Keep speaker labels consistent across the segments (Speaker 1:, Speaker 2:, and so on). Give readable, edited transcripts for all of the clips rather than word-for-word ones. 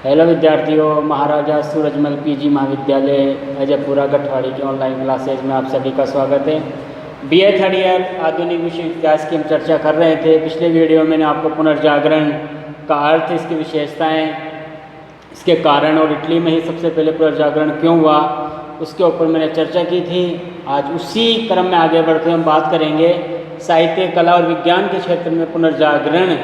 Speaker 1: Hello विद्यार्थियों, महाराजा Surajmal PG महाविद्यालय अजयपुरा गठवाड़ी के ऑनलाइन क्लासेज में आप सभी का स्वागत है। बीए थर्ड ईयर आधुनिक विश्व इतिहास की हम चर्चा कर रहे थे। पिछले वीडियो में मैंने आपको पुनर्जागरण का अर्थ, इसकी विशेषताएं, इसके कारण और इटली में ही सबसे पहले पुनर्जागरण क्यों हुआ उसके ऊपर मैंने चर्चा की थी। आज उसी क्रम में आगे बढ़ते हम बात करेंगे साहित्य, कला और विज्ञान के क्षेत्र में पुनर्जागरण।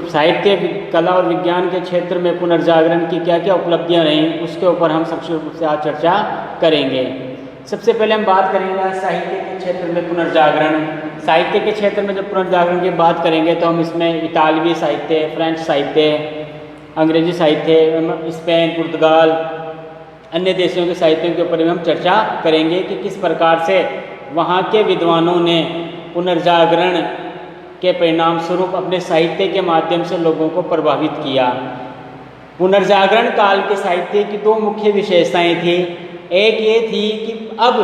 Speaker 1: साहित्य, कला और विज्ञान के क्षेत्र में पुनर्जागरण की क्या क्या उपलब्धियां रहीं उसके ऊपर हम संक्षिप्त रूप से आज चर्चा करेंगे। सबसे पहले हम बात करेंगे साहित्य के क्षेत्र में पुनर्जागरण। साहित्य के क्षेत्र में जब पुनर्जागरण की बात करेंगे तो हम इसमें इतालवी साहित्य, फ्रेंच साहित्य, अंग्रेजी साहित्य, स्पेन, पुर्तगाल, अन्य देशों के साहित्यों के ऊपर भी हम चर्चा करेंगे कि किस प्रकार से वहाँ के विद्वानों ने पुनर्जागरण के परिणाम स्वरूप अपने साहित्य के माध्यम से लोगों को प्रभावित किया। पुनर्जागरण काल के साहित्य की दो मुख्य विशेषताएं थी। एक ये थी कि अब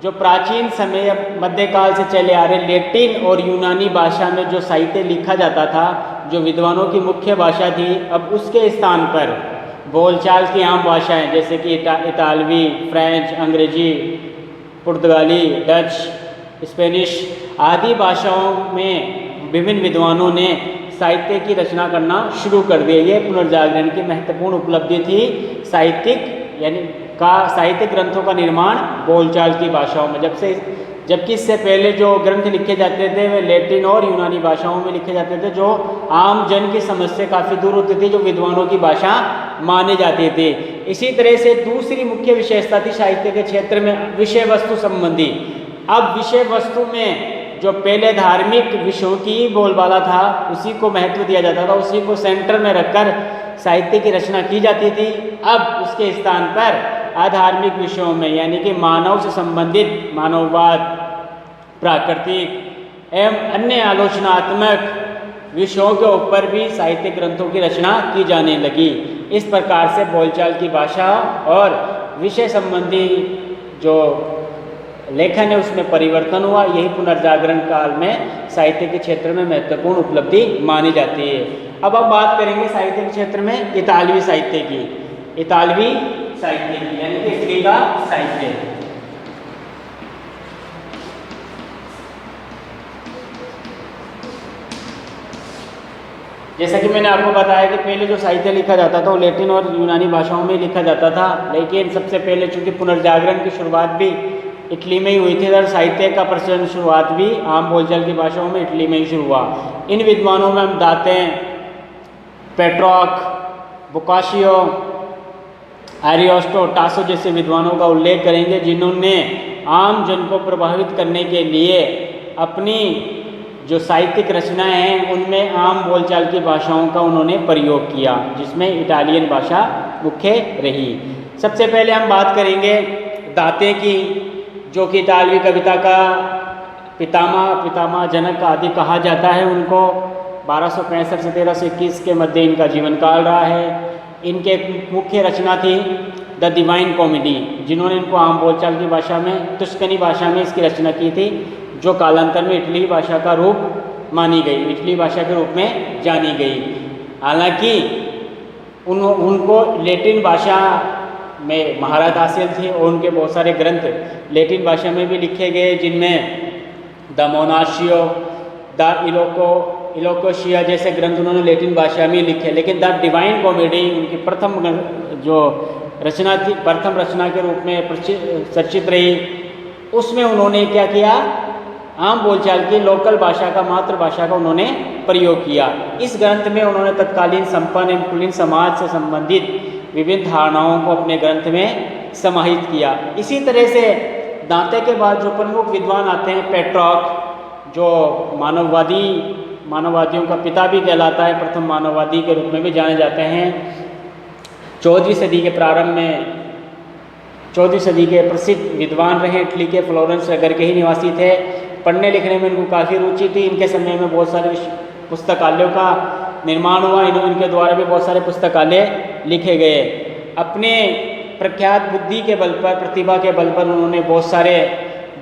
Speaker 1: जो प्राचीन समय मध्यकाल से चले आ रहे लैटिन और यूनानी भाषा में जो साहित्य लिखा जाता था, जो विद्वानों की मुख्य भाषा थी, अब उसके स्थान पर बोलचाल की आम भाषाएं जैसे कि इतालवी, फ्रेंच, अंग्रेजी, पुर्तगाली, डच, स्पेनिश आदि भाषाओं में विभिन्न विद्वानों ने साहित्य की रचना करना शुरू कर दिया। ये पुनर्जागरण की महत्वपूर्ण उपलब्धि थी। साहित्यिक ग्रंथों का निर्माण बोलचाल की भाषाओं में, जबकि इससे पहले जो ग्रंथ लिखे जाते थे वे लैटिन और यूनानी भाषाओं में लिखे जाते थे, जो आम जन की समझ से काफ़ी दूर होती थी, जो विद्वानों की भाषा मानी जाती थी। इसी तरह से दूसरी मुख्य विशेषता थी साहित्य के क्षेत्र में विषय वस्तु संबंधी। अब विषय वस्तु में जो पहले धार्मिक विषयों की बोलबाला था उसी को महत्व दिया जाता था, उसी को सेंटर में रखकर साहित्य की रचना की जाती थी। अब उसके स्थान पर अधार्मिक विषयों में, यानी कि मानव से संबंधित मानववाद, प्राकृतिक एवं अन्य आलोचनात्मक विषयों के ऊपर भी साहित्य ग्रंथों की रचना की जाने लगी। इस प्रकार से बोलचाल की भाषा और विषय संबंधी जो लेखन है उसमें परिवर्तन हुआ। यही पुनर्जागरण काल में साहित्य के क्षेत्र में महत्वपूर्ण उपलब्धि मानी जाती है। अब हम बात करेंगे साहित्य के क्षेत्र में इतालवी साहित्य की। इतालवी साहित्य की यानी कि इटली का साहित्य। जैसा कि मैंने आपको बताया कि पहले जो साहित्य लिखा जाता था वो लैटिन और यूनानी भाषाओं में लिखा जाता था, लेकिन सबसे पहले चूंकि पुनर्जागरण की शुरुआत भी इटली में ही हुई थी और साहित्य का प्रचलन शुरुआत भी आम बोलचाल की भाषाओं में इटली में ही शुरू हुआ। इन विद्वानों में हम दाते, पेट्रॉक, बोकाशियो, एरिस्टो, टासो जैसे विद्वानों का उल्लेख करेंगे, जिन्होंने आम जन को प्रभावित करने के लिए अपनी जो साहित्यिक रचनाएं हैं उनमें आम बोलचाल की भाषाओं का उन्होंने प्रयोग किया, जिसमें इटालियन भाषा मुख्य रही। सबसे पहले हम बात करेंगे दाते की, जो कि इतालवी कविता का पितामह जनक आदि कहा जाता है। उनको 1265 से 1321 के मध्य इनका जीवन काल रहा है। इनके मुख्य रचना थी द डिवाइन कॉमेडी, जिन्होंने इनको आम बोलचाल की भाषा में, तुस्कनी भाषा में इसकी रचना की थी, जो कालांतर में इटली भाषा का रूप मानी गई, इटली भाषा के रूप में जानी गई। हालांकि उनको लैटिन भाषा में महारत हासिल थी और उनके बहुत सारे ग्रंथ लैटिन भाषा में भी लिखे गए, जिनमें द मोनाशियो, द इलोकोशिया जैसे ग्रंथ उन्होंने लैटिन भाषा में लिखे। लेकिन द डिवाइन कॉमेडी उनकी प्रथम रचना के रूप में चर्चित रही। उसमें उन्होंने क्या किया, आम बोलचाल की लोकल भाषा का, मातृभाषा का उन्होंने प्रयोग किया। इस ग्रंथ में उन्होंने तत्कालीन संपन्न एवं कुलीन समाज से संबंधित विभिन्न धारणाओं को अपने ग्रंथ में समाहित किया। इसी तरह से दाते के बाद जो प्रमुख विद्वान आते हैं, पेट्रॉक, जो मानववादियों का पिता भी कहलाता है, प्रथम मानववादी के रूप में भी जाने जाते हैं। 14वीं सदी के प्रारंभ में 14वीं सदी के प्रसिद्ध विद्वान रहे, इटली के फ्लोरेंस नगर के ही निवासी थे। पढ़ने लिखने में इनको काफ़ी रुचि थी। इनके समय में बहुत सारे पुस्तकालयों का निर्माण हुआ, इनके द्वारा भी बहुत सारे पुस्तकालय लिखे गए। अपने प्रख्यात बुद्धि के बल पर, प्रतिभा के बल पर उन्होंने बहुत सारे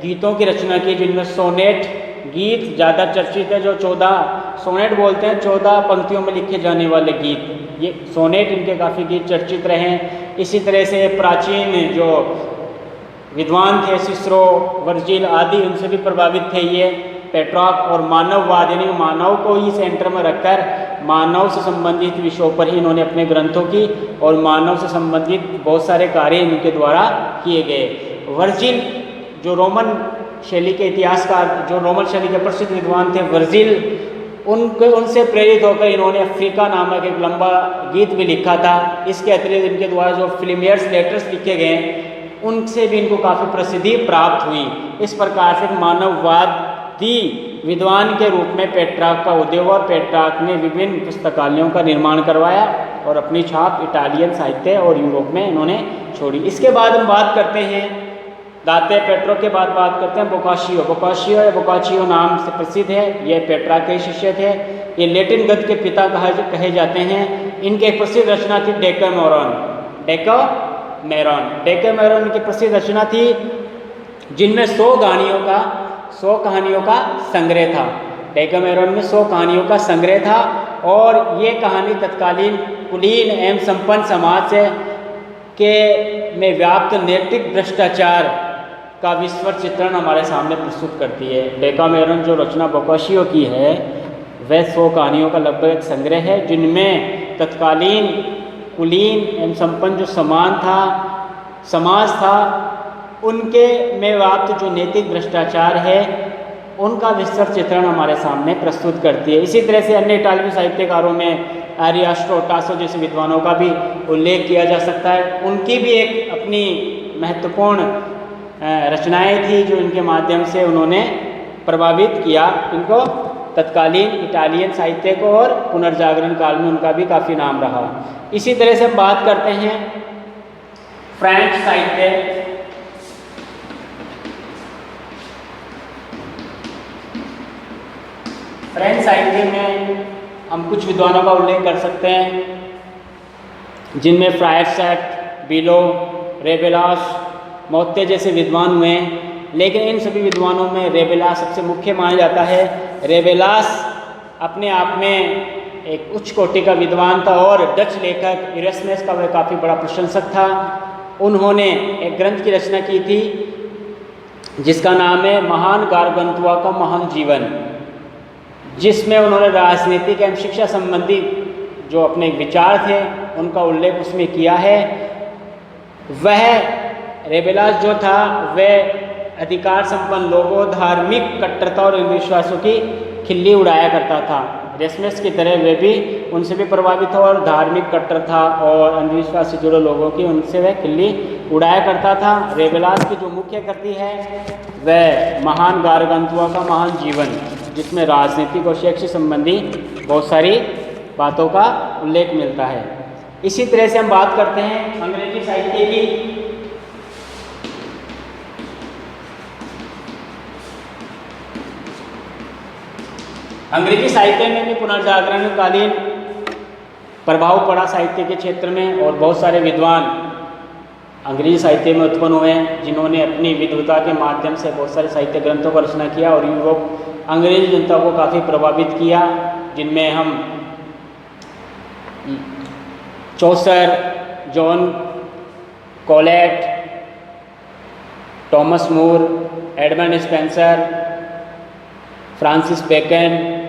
Speaker 1: गीतों की रचना की, जिनमें सोनेट गीत ज़्यादा चर्चित है, जो 14 सोनेट बोलते हैं 14 पंक्तियों में लिखे जाने वाले गीत। ये सोनेट इनके काफ़ी गीत चर्चित रहे हैं। इसी तरह से प्राचीन जो विद्वान थे सिसरो, वर्जिल आदि, उनसे भी प्रभावित थे ये पेट्रार्क। और मानववाद यानी मानव को ही सेंटर में रखकर मानव से संबंधित विषयों पर ही इन्होंने अपने ग्रंथों की और मानव से संबंधित बहुत सारे कार्य इनके द्वारा किए गए। वर्जिल जो रोमन शैली के इतिहासकार, जो रोमन शैली के प्रसिद्ध विद्वान थे वर्जिल, उनसे प्रेरित होकर इन्होंने अफ्रीका नामक एक लंबा गीत भी लिखा था। इसके अतिरिक्त इनके द्वारा जो फिल्मियर्स लेटर्स लिखे गए उनसे भी इनको काफ़ी प्रसिद्धि प्राप्त हुई। इस प्रकार से मानववादी विद्वान के रूप में पेट्रार्क का उदय हुआ और पेट्रार्क ने विभिन्न पुस्तकालयों का निर्माण करवाया और अपनी छाप इटालियन साहित्य और यूरोप में इन्होंने छोड़ी। इसके बाद हम बात करते हैं दाते पेट्रो के बाद बात करते हैं बोकाशियो। बोकाशियो या बोकाचियो नाम से प्रसिद्ध है। ये पेट्रार्क के शिष्य थे। ये लैटिन गद्य के पिता कहे जाते हैं। इनके एक प्रसिद्ध रचना थी डेकामेरॉन। डेकामेरॉन इनकी प्रसिद्ध रचना थी जिनमें 100 कहानियों का संग्रह था। डेकामेरॉन में 100 कहानियों का संग्रह था और ये कहानी तत्कालीन कुलीन एवं संपन्न समाज में व्याप्त नैतिक भ्रष्टाचार का विस्फोट चित्रण हमारे सामने प्रस्तुत करती है। डेकामेरॉन जो रचना बोकाशियो की है वह 100 कहानियों का लगभग एक संग्रह है जिनमें तत्कालीन कुलीन एवं संपन्न जो समाज था उनके में व्याप्त जो नैतिक भ्रष्टाचार है उनका विस्तृत चित्रण हमारे सामने प्रस्तुत करती है। इसी तरह से अन्य इटालियन साहित्यकारों में अरिस्टो, टासो जैसे विद्वानों का भी उल्लेख किया जा सकता है। उनकी भी एक अपनी महत्वपूर्ण रचनाएं थी जो इनके माध्यम से उन्होंने प्रभावित किया इनको तत्कालीन इटालियन साहित्य को और पुनर्जागरण काल में उनका भी काफ़ी नाम रहा। इसी तरह से हम बात करते हैं फ्रेंच साहित्य। फ्रेंच साहित्य में हम कुछ विद्वानों का उल्लेख कर सकते हैं जिनमें फ्रायरसेट, बिलो, रेबेलास, मोत्ते जैसे विद्वान हुए हैं। लेकिन इन सभी विद्वानों में रेबेलास सबसे मुख्य माना जाता है। रेबेलास अपने आप में एक उच्च कोटि का विद्वान था और डच लेखक इरेस्मस का वह काफ़ी बड़ा प्रशंसक था। उन्होंने एक ग्रंथ की रचना की थी जिसका नाम है महान गारगंतुआ का महान जीवन, जिसमें उन्होंने राजनीतिक एवं शिक्षा संबंधी जो अपने विचार थे उनका उल्लेख उसमें किया है। वह रेबेलास जो था वह अधिकार संपन्न लोगों, धार्मिक कट्टरता और अंधविश्वासों की खिल्ली उड़ाया करता था। इरेस्मस की तरह वे भी उनसे भी प्रभावित था और धार्मिक कट्टरता और अंधविश्वास से जुड़े लोगों की उनसे वह खिल्ली उड़ाया करता था। रेबेलास की जो मुख्य कृति है वह महान गारगंतुआ का महान जीवन, जिसमें राजनीतिक और शैक्षिक संबंधी बहुत सारी बातों का उल्लेख मिलता है। इसी तरह से हम बात करते हैं अंग्रेजी साहित्य की। अंग्रेजी साहित्य में भी पुनर्जागरणकालीन प्रभाव पड़ा साहित्य के क्षेत्र में और बहुत सारे विद्वान अंग्रेजी साहित्य में उत्पन्न हुए हैं जिन्होंने अपनी विद्वता के माध्यम से बहुत सारे साहित्य ग्रंथों को रचना किया और यूरोप अंग्रेजी जनता को काफ़ी प्रभावित किया, जिनमें हम Chaucer, John Colet, Thomas More, Edmund Spenser, Francis Bacon,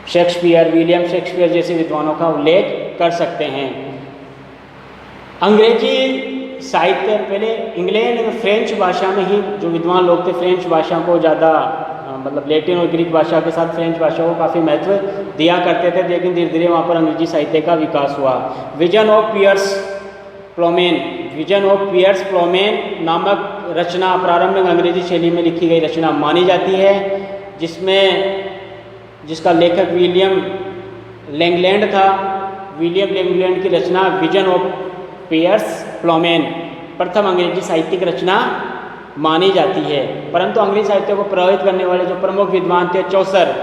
Speaker 1: Shakespeare, William Shakespeare जैसे विद्वानों का उल्लेख कर सकते हैं। अंग्रेजी साहित्य पहले इंग्लैंड में फ्रेंच भाषा में ही जो विद्वान लोग थे फ्रेंच भाषा को ज़्यादा मतलब लैटिन और ग्रीक भाषा के साथ फ्रेंच भाषा को काफ़ी महत्व दिया करते थे, लेकिन धीरे धीरे वहाँ पर अंग्रेजी साहित्य का विकास हुआ। विजन ऑफ पियर्स प्लोमेन नामक रचना प्रारंभिक अंग्रेजी शैली में लिखी गई रचना मानी जाती है, जिसका लेखक विलियम लैंगलैंड था। विलियम लैंगलैंड की रचना विजन ऑफ पियर्स प्लोमेन प्रथम अंग्रेजी साहित्यिक रचना मानी जाती है। परंतु अंग्रेजी साहित्य को प्रभावित करने वाले जो प्रमुख विद्वान थे चौसर,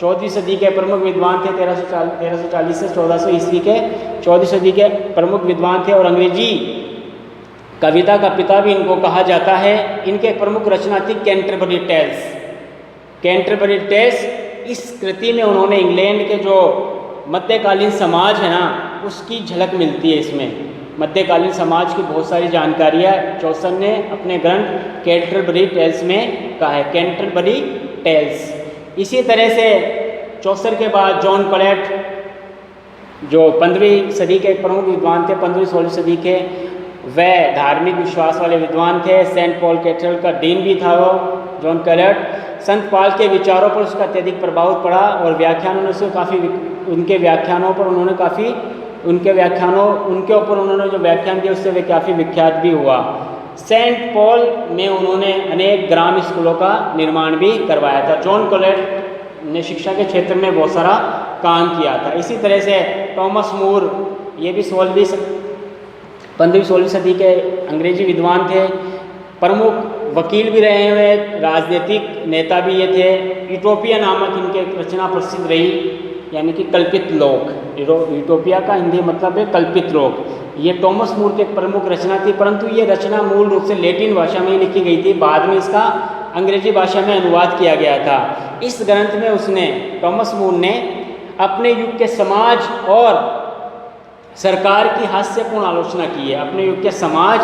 Speaker 1: 14वीं सदी के प्रमुख विद्वान थे। 1340 से 1400 ईस्वी के 14वीं सदी के प्रमुख विद्वान थे और अंग्रेजी कविता का पिता भी इनको कहा जाता है। इनके एक प्रमुख रचना थी कैंटरबरी टेल्स। कैंटरबरी टेल्स इस कृति में उन्होंने इंग्लैंड के जो मध्यकालीन समाज है ना, उसकी झलक मिलती है इसमें। मध्यकालीन समाज की बहुत सारी जानकारियाँ चौसर ने अपने ग्रंथ कैंटरबरी टेल्स में कहा है, कैंटरबरी टेल्स। इसी तरह से चौसर के बाद जॉन कोलेट, जो 15वीं सदी के एक प्रमुख विद्वान थे, 15वीं-16वीं सदी के, वह धार्मिक विश्वास वाले विद्वान थे। सेंट पॉल कैथेड्रल का डीन भी था वो जॉन कोलेट। संत पाल के विचारों पर उसका अत्यधिक प्रभाव पड़ा और व्याख्यानों ने उसे काफ़ी, उनके व्याख्यानों पर उन्होंने काफ़ी, उनके ऊपर उन्होंने जो व्याख्यान दिए उससे वे काफ़ी विख्यात भी हुआ। सेंट पॉल में उन्होंने अनेक ग्राम स्कूलों का निर्माण भी करवाया था। जॉन कोलेट ने शिक्षा के क्षेत्र में बहुत सारा काम किया था। इसी तरह से टॉमस मूर, ये भी 15वीं-16वीं सदी के अंग्रेजी विद्वान थे, प्रमुख वकील भी रहे हुए, राजनीतिक नेता भी ये थे। यूटोपिया नामक इनके रचना प्रसिद्ध रही, यानी कि कल्पित लोक। यूटोपिया का हिंदी मतलब है कल्पित लोक। ये टॉमस मूर की एक प्रमुख रचना थी, परंतु ये रचना मूल रूप से लैटिन भाषा में लिखी गई थी, बाद में इसका अंग्रेजी भाषा में अनुवाद किया गया था। इस ग्रंथ में उसने, टॉमस मूर ने, अपने युग के समाज और सरकार की हास्यपूर्ण आलोचना की है। अपने युग के समाज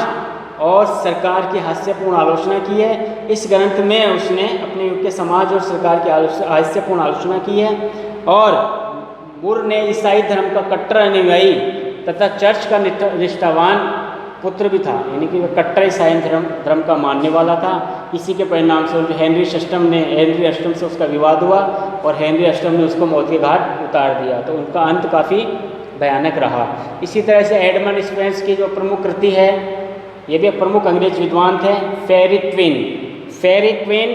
Speaker 1: और सरकार की हास्यपूर्ण आलोचना की है। इस ग्रंथ में उसने अपने युग के समाज और सरकार की हास्यपूर्ण आलोचना की है। और मूर ने ईसाई धर्म का कट्टर अनुयायी तथा चर्च का निष्ठावान पुत्र भी था, यानी कि वह कट्टर ईसाई धर्म का मानने वाला था। इसी के परिणाम से हेनरी अष्टम से उसका विवाद हुआ और हेनरी अष्टम ने उसको मौत के घाट उतार दिया, तो उनका अंत काफ़ी भयानक रहा। इसी तरह से एडमंड स्पेंस की जो प्रमुख कृति है, ये भी एक प्रमुख अंग्रेज विद्वान थे, फेरी क्वीन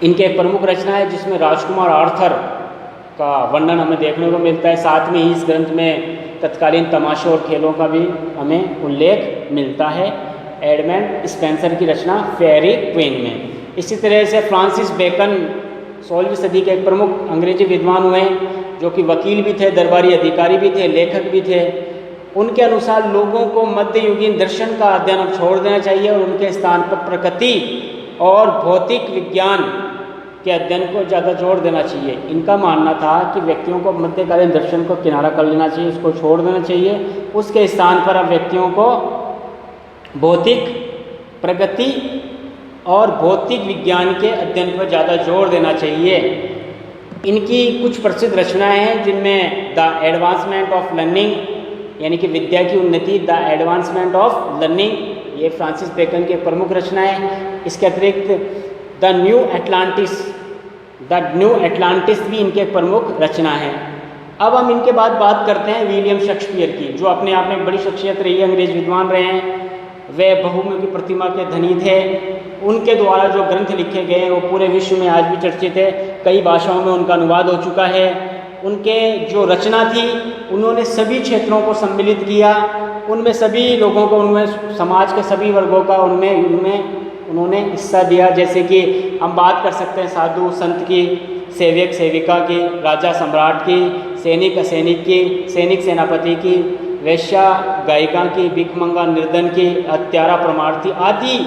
Speaker 1: इनके एक प्रमुख रचना है, जिसमें राजकुमार आर्थर का वर्णन हमें देखने को मिलता है। साथ में ही इस ग्रंथ में तत्कालीन तमाशों और खेलों का भी हमें उल्लेख मिलता है एडमंड स्पेंसर की रचना फेरी क्वीन में। इसी तरह से फ्रांसिस बेकन 16वीं सदी के एक प्रमुख अंग्रेजी विद्वान हुए, जो कि वकील भी थे, दरबारी अधिकारी भी थे, लेखक भी थे। उनके अनुसार लोगों को मध्ययुगीन दर्शन का अध्ययन अब छोड़ देना चाहिए और उनके स्थान पर प्रकृति और भौतिक विज्ञान के अध्ययन को ज़्यादा जोर देना चाहिए। इनका मानना था कि व्यक्तियों को मध्यकालीन दर्शन को किनारा कर लेना चाहिए, उसको छोड़ देना चाहिए। उसके स्थान पर अब व्यक्तियों को भौतिक प्रगति और भौतिक विज्ञान के अध्ययन पर ज़्यादा जोर देना चाहिए। इनकी कुछ प्रसिद्ध रचनाएं हैं, जिनमें द एडवांसमेंट ऑफ लर्निंग, यानी कि विद्या की उन्नति, द एडवांसमेंट ऑफ लर्निंग, ये फ्रांसिस बेकन की प्रमुख रचना है। इसके अतिरिक्त द न्यू एटलांटिस भी इनके एक प्रमुख रचना है। अब हम इनके बाद बात करते हैं विलियम शेक्सपियर की, जो अपने आप में बड़ी शख्सियत रही है, अंग्रेज विद्वान रहे हैं। वे बहुमुखी प्रतिमा के धनी थे। उनके द्वारा जो ग्रंथ लिखे गए हैं वो पूरे विश्व में आज भी चर्चित है, कई भाषाओं में उनका अनुवाद हो चुका है। उनके जो रचना थी, उन्होंने सभी क्षेत्रों को सम्मिलित किया, उनमें सभी लोगों को, उनमें समाज के सभी वर्गों का उनमें उन्होंने हिस्सा दिया। जैसे कि हम बात कर सकते हैं साधु संत की, सेवक सेविका की, राजा सम्राट की, सैनिक असैनिक की, सैनिक सेनापति की, वैश्या गायिका की, भिखमंगा निर्धन की, हत्यारा परमार्थी आदि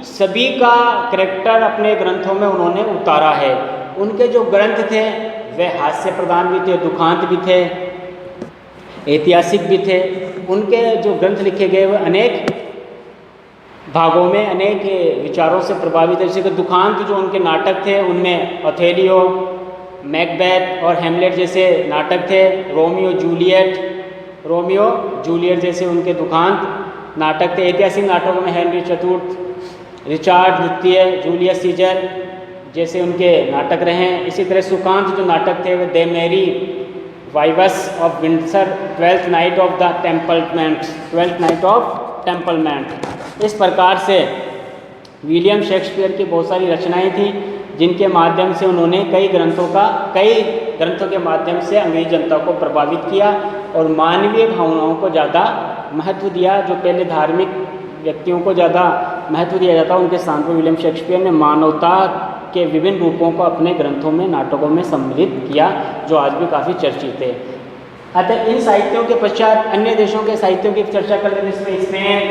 Speaker 1: सभी का करैक्टर अपने ग्रंथों में उन्होंने उतारा है। उनके जो ग्रंथ थे वे हास्य प्रधान भी थे, दुखांत भी थे, ऐतिहासिक भी थे। उनके जो ग्रंथ लिखे गए वे अनेक भागों में अनेक विचारों से प्रभावित है। जैसे कि दुखांत जो उनके नाटक थे, उनमें ओथेलियो, मैकबेथ और हेमलेट जैसे नाटक थे। रोमियो जूलियट जैसे उनके दुखांत नाटक थे। ऐतिहासिक नाटकों में हेनरी चतुर्थ, रिचार्ड द्वितीय, जूलियस सीजर जैसे उनके नाटक रहे हैं। इसी तरह सुकांत जो नाटक थे वे the merry wives of Windsor, twelfth night of टेम्पलमेंट। इस प्रकार से विलियम शेक्सपियर की बहुत सारी रचनाएं थी, जिनके माध्यम से उन्होंने कई ग्रंथों के माध्यम से अंग्रेज जनता को प्रभावित किया और मानवीय भावनाओं को ज़्यादा महत्व दिया। जो पहले धार्मिक व्यक्तियों को ज़्यादा महत्व दिया जाता, उनके स्थान पर विलियम शेक्सपियर ने मानवता के विभिन्न रूपों को अपने ग्रंथों में, नाटकों में सम्मिलित किया, जो आज भी काफ़ी चर्चित है। अतः इन साहित्यों के पश्चात अन्य देशों के साहित्यों की चर्चा कर लेते, जिसमें स्पेन,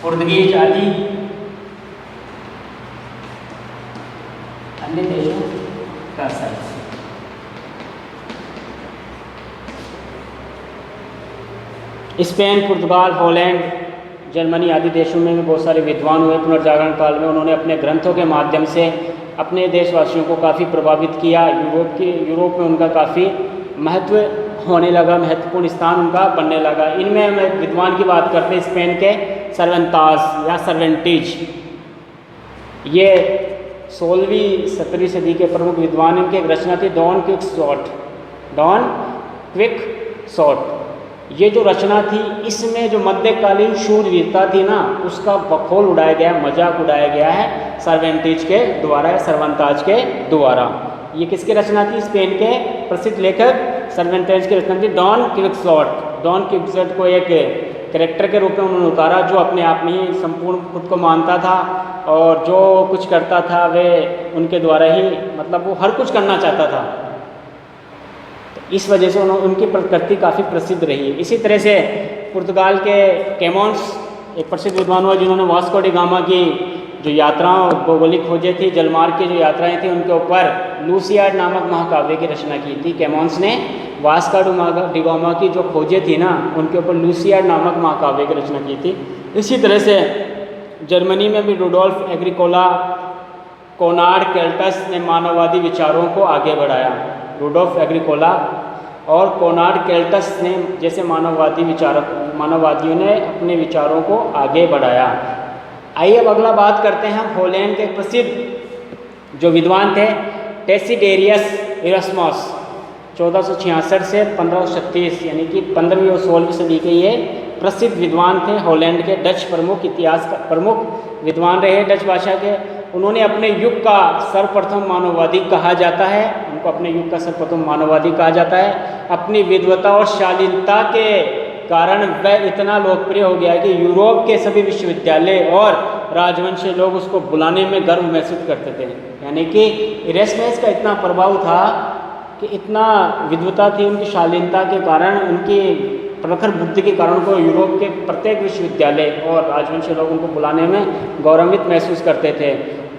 Speaker 1: पुर्तगीज आदि अन्य देशों का स्पेन, पुर्तगाल, हॉलैंड, जर्मनी आदि देशों में भी बहुत सारे विद्वान हुए पुनर्जागरण काल में। उन्होंने अपने ग्रंथों के माध्यम से अपने देशवासियों को काफ़ी प्रभावित किया। यूरोप में उनका काफ़ी महत्व होने लगा, महत्वपूर्ण स्थान उनका बनने लगा। इनमें हम विद्वान की बात करते हैं, स्पेन के सर्वेंतास या सर्वेंटीज, ये 16वीं 17वीं सदी के प्रमुख विद्वान। इनकी एक रचना थी डॉन क्विक्सॉट। ये जो रचना थी, इसमें जो मध्यकालीन शूरवीरता थी ना, उसका बखोल उड़ाया गया, मजाक उड़ाया गया है सर्वेंटीज के द्वारा या सर्वंताज के द्वारा। ये किसकी रचना थी? स्पेन के प्रसिद्ध लेखक सर्वेंटेज की रचना थी डॉन क्विक्सॉट। डॉन क्विक्सॉट को एक कैरेक्टर के रूप में उन्होंने उतारा जो अपने आप में ही संपूर्ण खुद को मानता था और जो कुछ करता था वे उनके द्वारा ही, मतलब वो हर कुछ करना चाहता था। इस वजह से उनकी प्रकृति काफ़ी प्रसिद्ध रही। इसी तरह से पुर्तगाल के कैमोन्स एक प्रसिद्ध विद्वान हुआ जिन्होंने वास्को डी गामा की जो यात्राओं, भौगोलिक खोजें थी, जलमार्ग की जो यात्राएं थी, उनके ऊपर लूसियाड नामक महाकाव्य की रचना की थी। कैमोन्स ने वास्को डी गामा की जो खोजें थी ना, उनके ऊपर लूसियाड नामक महाकाव्य की रचना की थी। इसी तरह से जर्मनी में भी रुडोल्फ एग्रीकोला, कोनार्ड केल्टस ने मानववादी विचारों को आगे बढ़ाया। रुडोल्फ एग्रीकोला और कोनार्ड केल्टस ने जैसे मानववादियों ने अपने विचारों को आगे बढ़ाया। आइए अब अगला बात करते हैं हम हॉलैंड के प्रसिद्ध जो विद्वान थे डेसिडेरियस इरास्मस। 1466 से 1536 यानी कि 15वीं और 16वीं सदी के ये प्रसिद्ध विद्वान थे। हॉलैंड के डच प्रमुख विद्वान रहे डच भाषा के। उन्होंने अपने युग का सर्वप्रथम मानववादी कहा जाता है, उनको अपने युग का सर्वप्रथम मानववादी कहा जाता है। अपनी विद्वता और शालीनता के कारण वह इतना लोकप्रिय हो गया कि यूरोप के सभी विश्वविद्यालय और राजवंशी लोग उसको बुलाने में गर्व महसूस करते थे। यानी कि इरास्मस का इतना प्रभाव था कि इतना विद्वता थी उनकी शालीनता के कारण, उनकी प्रखर बुद्धि के कारण को यूरोप के प्रत्येक विश्वविद्यालय और राजवंशी लोग उनको बुलाने में गौरवान्वित महसूस करते थे।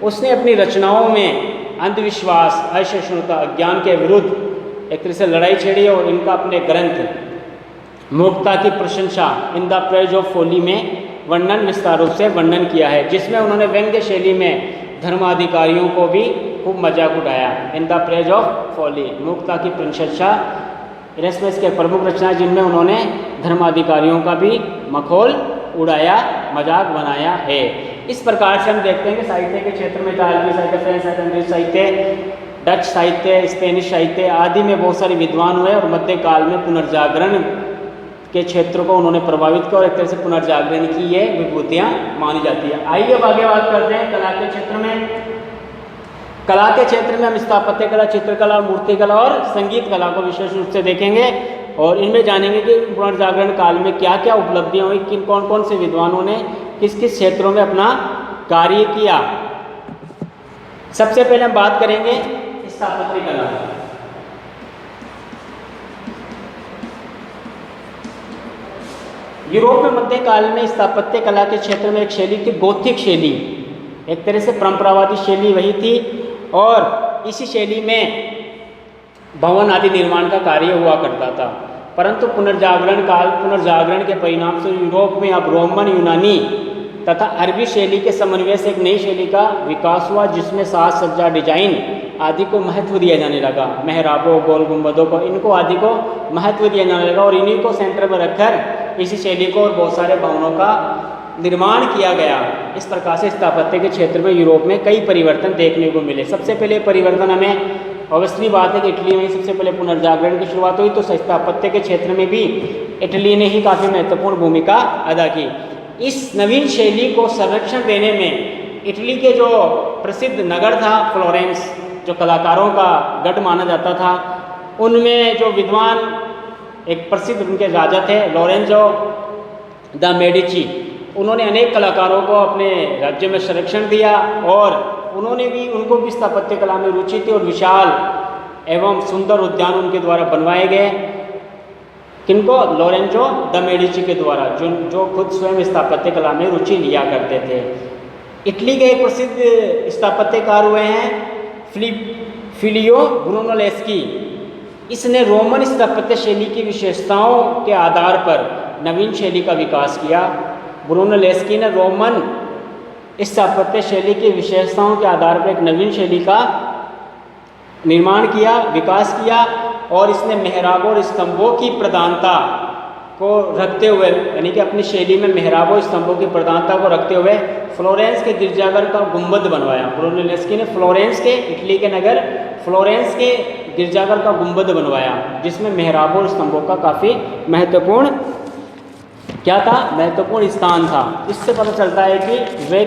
Speaker 1: उसने अपनी रचनाओं में अंधविश्वास, असहिष्णुता, अज्ञान के विरुद्ध एक तरह से लड़ाई छेड़ी और इनका अपने ग्रंथ मूर्खता की प्रशंसा इन द प्रेज ऑफ फोली में वर्णन विस्तार रूप से वर्णन किया है, जिसमें उन्होंने व्यंग्य शैली में धर्माधिकारियों को भी खूब मजाक उड़ाया। इन द प्रेज ऑफ फोली, मूर्खता की प्रशंसा इरास्मस के प्रमुख रचना जिनमें उन्होंने धर्माधिकारियों का भी मखौल उड़ाया, मजाक बनाया है। इस प्रकार से हम देखते हैं कि साहित्य के क्षेत्र में इतालवी साहित्य, फ्रेंच साहित्य, अंग्रेजी साहित्य, डच साहित्य, स्पेनिश साहित्य आदि में बहुत सारे विद्वान हुए और मध्यकाल में पुनर्जागरण के क्षेत्र को उन्होंने प्रभावित किया और एक तरह से पुनर्जागरण की ये विभूतियाँ मानी जाती है। आइए अब आगे बात करते हैं कला के क्षेत्र में। कला के क्षेत्र में हम स्थापत्य कला, चित्रकला, मूर्तिकला और संगीत कला को विशेष रूप से देखेंगे और इनमें जानेंगे कि पुनर्जागरण काल में क्या क्या उपलब्धियाँ हुई, कौन कौन से विद्वानों ने किस किस क्षेत्रों में अपना कार्य किया। सबसे पहले हम बात करेंगे स्थापत्य कला। यूरोप में मध्यकाल में स्थापत्य कला के क्षेत्र में एक शैली थी गोथिक शैली, एक तरह से परंपरावादी शैली वही थी और इसी शैली में भवन आदि निर्माण का कार्य हुआ करता था। परंतु पुनर्जागरण के परिणाम से यूरोप में अब रोमन, यूनानी तथा अरबी शैली के समन्वय से एक नई शैली का विकास हुआ, जिसमें साज सज्जा, डिजाइन आदि को महत्व दिया जाने लगा। मेहराबों, गोल गुंबदों को, इनको आदि को महत्व दिया जाने लगा और इन्हीं को सेंटर पर रखकर इसी शैली को और बहुत सारे भवनों का निर्माण किया गया। इस प्रकार से स्थापत्य के क्षेत्र में यूरोप में कई परिवर्तन देखने को मिले। सबसे पहले परिवर्तन हमें ऑब्वियसली बात है कि इटली में सबसे पहले पुनर्जागरण की शुरुआत हुई, तो स्थापत्य के क्षेत्र में भी इटली ने ही काफ़ी महत्वपूर्ण भूमिका अदा की। इस नवीन शैली को संरक्षण देने में इटली के जो प्रसिद्ध नगर था फ्लोरेंस, जो कलाकारों का गढ़ माना जाता था, उनमें जो विद्वान एक प्रसिद्ध उनके राजा थे लोरेंजो द मेडिची, उन्होंने अनेक कलाकारों को अपने राज्य में संरक्षण दिया और उनको भी स्थापत्य कला में रुचि थी और विशाल एवं सुंदर उद्यान उनके द्वारा बनवाए गए। किनको? लोरेंजो द मेडिची के द्वारा, जो खुद स्वयं स्थापत्य कला में रुचि लिया करते थे। इटली के एक प्रसिद्ध स्थापत्यकार हुए हैं फिलियो ब्रूनोलेस्की। इसने रोमन स्थापत्य शैली की विशेषताओं के आधार पर नवीन शैली का विकास किया। ब्रूनोलेस्की ने रोमन स्थापत्य शैली की विशेषताओं के आधार पर एक नवीन शैली का निर्माण किया, विकास किया, और इसने मेहराबों और स्तंभों की प्रधानता को रखते हुए, यानी कि अपनी शैली में मेहराबों स्तंभों की प्रधानता को रखते हुए फ्लोरेंस के गिरजाघर का गुंबद बनवाया। ब्रूनोलेस्की ने फ्लोरेंस के, इटली के नगर फ्लोरेंस के गिरजाघर का गुंबद बनवाया, जिसमें मेहराबों और स्तंभों का काफ़ी महत्वपूर्ण क्या था, महत्वपूर्ण स्थान था। इससे पता चलता है कि वे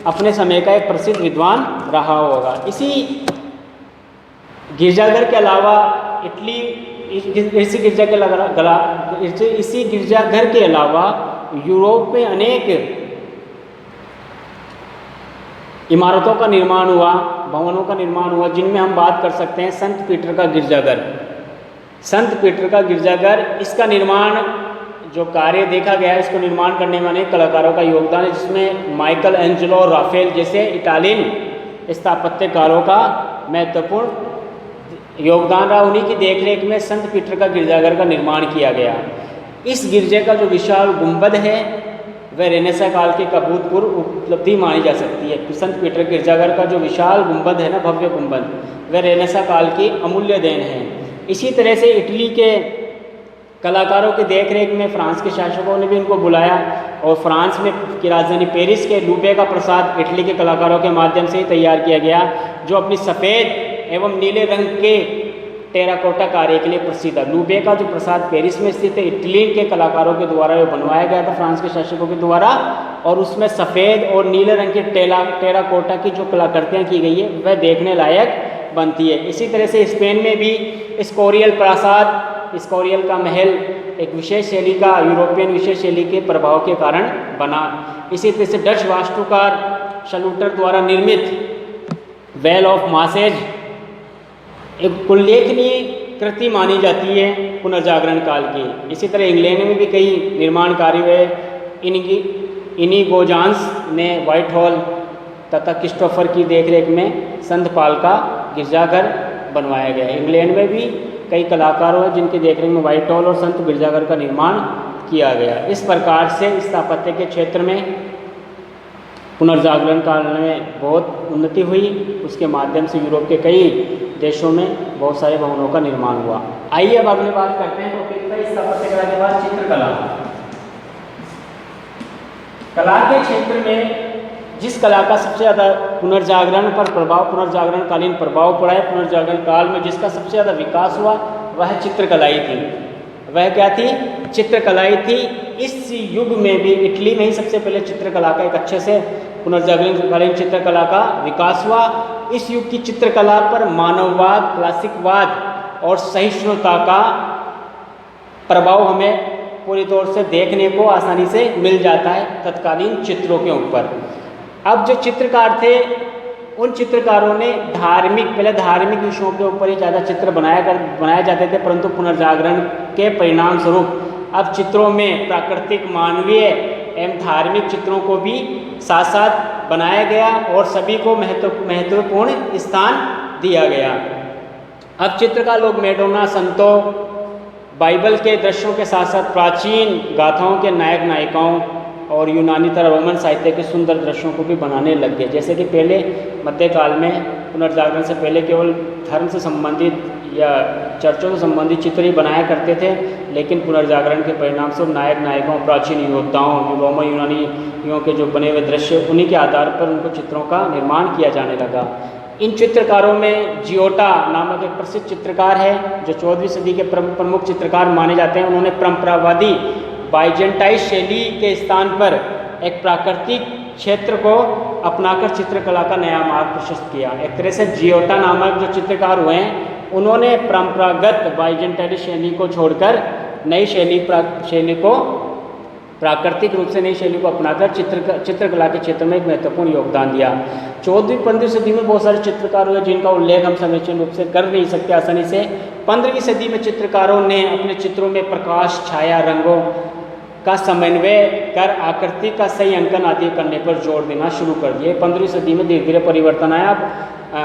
Speaker 1: अपने समय का एक प्रसिद्ध विद्वान रहा होगा। इसी गिरजाघर के अलावा इसी गिरजाघर के अलावा यूरोप में अनेक इमारतों का निर्माण हुआ, भवनों का निर्माण हुआ, जिनमें हम बात कर सकते हैं संत पीटर का गिरजाघर। संत पीटर का गिरजाघर, इसका निर्माण जो कार्य देखा गया है, इसको निर्माण करने में अनेक कलाकारों का योगदान है, जिसमें माइकल एंजेलो और राफेल जैसे इटालियन स्थापत्यकारों का महत्वपूर्ण योगदान रहा। उन्हीं की देखरेख में संत पीटर का गिरजाघर का निर्माण किया गया। इस गिरजे का जो विशाल गुंबद है वह रेनेसां काल की अभूतपूर्व उपलब्धि मानी जा सकती है। संत पीटर गिरजाघर का जो विशाल गुंबद है ना, भव्य गुंबद, वह रेनेसां काल की अमूल्य देन है। इसी तरह से इटली के कलाकारों की देखरेख में फ्रांस के शासकों ने भी इनको बुलाया, और फ्रांस में की राजधानी पेरिस के लूबे का प्रसाद इटली के कलाकारों के माध्यम से ही तैयार किया गया, जो अपनी सफ़ेद एवं नीले रंग के टेराकोटा कार्य के लिए प्रसिद्ध है। लूबे का जो प्रसाद पेरिस में स्थित है, इटली के कलाकारों के द्वारा बनवाया गया था, फ्रांस के शासकों के द्वारा, और उसमें सफ़ेद और नीले रंग के टेराकोटा की जो कलाकृतियाँ की गई है वह देखने लायक बनती है। इसी तरह से स्पेन में भी स्कोरियल प्रासाद, स्कोरियल का महल एक विशेष शैली का, यूरोपियन विशेष शैली के प्रभाव के कारण बना। इसी तरह से डच वास्तुकार शलूटर द्वारा निर्मित वेल ऑफ मासेज एक उल्लेखनीय कृति मानी जाती है पुनर्जागरण काल की। इसी तरह इंग्लैंड में भी कई निर्माण कार्य हुए। इनिगोजांस ने व्हाइट हॉल तथा क्रिस्टोफर की देखरेख में संत पाल का गिरजाघर बनवाया गया। इंग्लैंड में भी कई कलाकारों हैं जिनकी देखरेख में व्हाइट हॉल और संत गिरजाघर का निर्माण किया गया। इस प्रकार से स्थापत्य के क्षेत्र में पुनर्जागरण काल में बहुत उन्नति हुई। उसके माध्यम से यूरोप के कई देशों में बहुत सारे भवनों का निर्माण हुआ। आइए अब अगली बात करते हैं टॉपिक स्थापत्य कला के बाद चित्रकला। कला के क्षेत्र में जिस कला का सबसे ज़्यादा पुनर्जागरण पर प्रभाव, पुनर्जागरणकालीन प्रभाव पड़ा है, पुनर्जागरण काल में जिसका सबसे ज़्यादा विकास हुआ वह चित्रकला ही थी। वह क्या थी? चित्रकला ही थी। इस युग में भी इटली में ही सबसे पहले चित्रकला का एक अच्छे से पुनर्जागरणकालीन चित्रकला का विकास हुआ। इस युग की चित्रकला पर मानववाद, क्लासिकवाद और सहिष्णुता का प्रभाव हमें पूरी तौर से देखने को आसानी से मिल जाता है तत्कालीन चित्रों के ऊपर। अब जो चित्रकार थे उन चित्रकारों ने पहले धार्मिक विषयों के ऊपर ही ज़्यादा चित्र बनाए जाते थे, परंतु पुनर्जागरण के परिणाम स्वरूप अब चित्रों में प्राकृतिक, मानवीय एवं धार्मिक चित्रों को भी साथ साथ बनाया गया और सभी को महत्वपूर्ण स्थान दिया गया। अब चित्रकार लोग मैडोना, संतों, बाइबल के दृश्यों के साथ साथ प्राचीन गाथाओं के नायक नायिकाओं और यूनानी तरह रोमन साहित्य के सुंदर दृश्यों को भी बनाने लग गए। जैसे कि पहले मध्यकाल में पुनर्जागरण से पहले केवल धर्म से संबंधित या चर्चों से संबंधित चित्र ही बनाया करते थे, लेकिन पुनर्जागरण के परिणाम से नायक नायिकाओं, प्राचीन योद्धाओं, रोमन यूनानियों के जो बने हुए दृश्य, उन्हीं के आधार पर उनको चित्रों का निर्माण किया जाने लगा। इन चित्रकारों में जियोटा नामक एक प्रसिद्ध चित्रकार है जो 14वीं सदी के प्रमुख चित्रकार माने जाते हैं। उन्होंने परंपरावादी बाइजेंटाइन शैली के स्थान पर एक प्राकृतिक क्षेत्र को अपनाकर चित्रकला का नया मार्ग प्रशस्त किया। एक तरह से जियोटा नामक जो चित्रकार हुए हैं उन्होंने परंपरागत बाइजेंटाइन शैली को छोड़कर नई शैली को प्राकृतिक रूप से नई शैली को अपनाकर चित्रकला के क्षेत्र में एक महत्वपूर्ण योगदान दिया। 14वीं-15वीं सदी में बहुत सारे चित्रकार हुए जिनका उल्लेख हम समीचीन रूप से कर नहीं सकते आसानी से। 15वीं सदी में चित्रकारों ने अपने चित्रों में प्रकाश, छाया, रंगों का समन्वय कर आकृति का सही अंकन आदि करने पर जोर देना शुरू कर दिए। 15वीं सदी में धीरे धीरे परिवर्तन आया,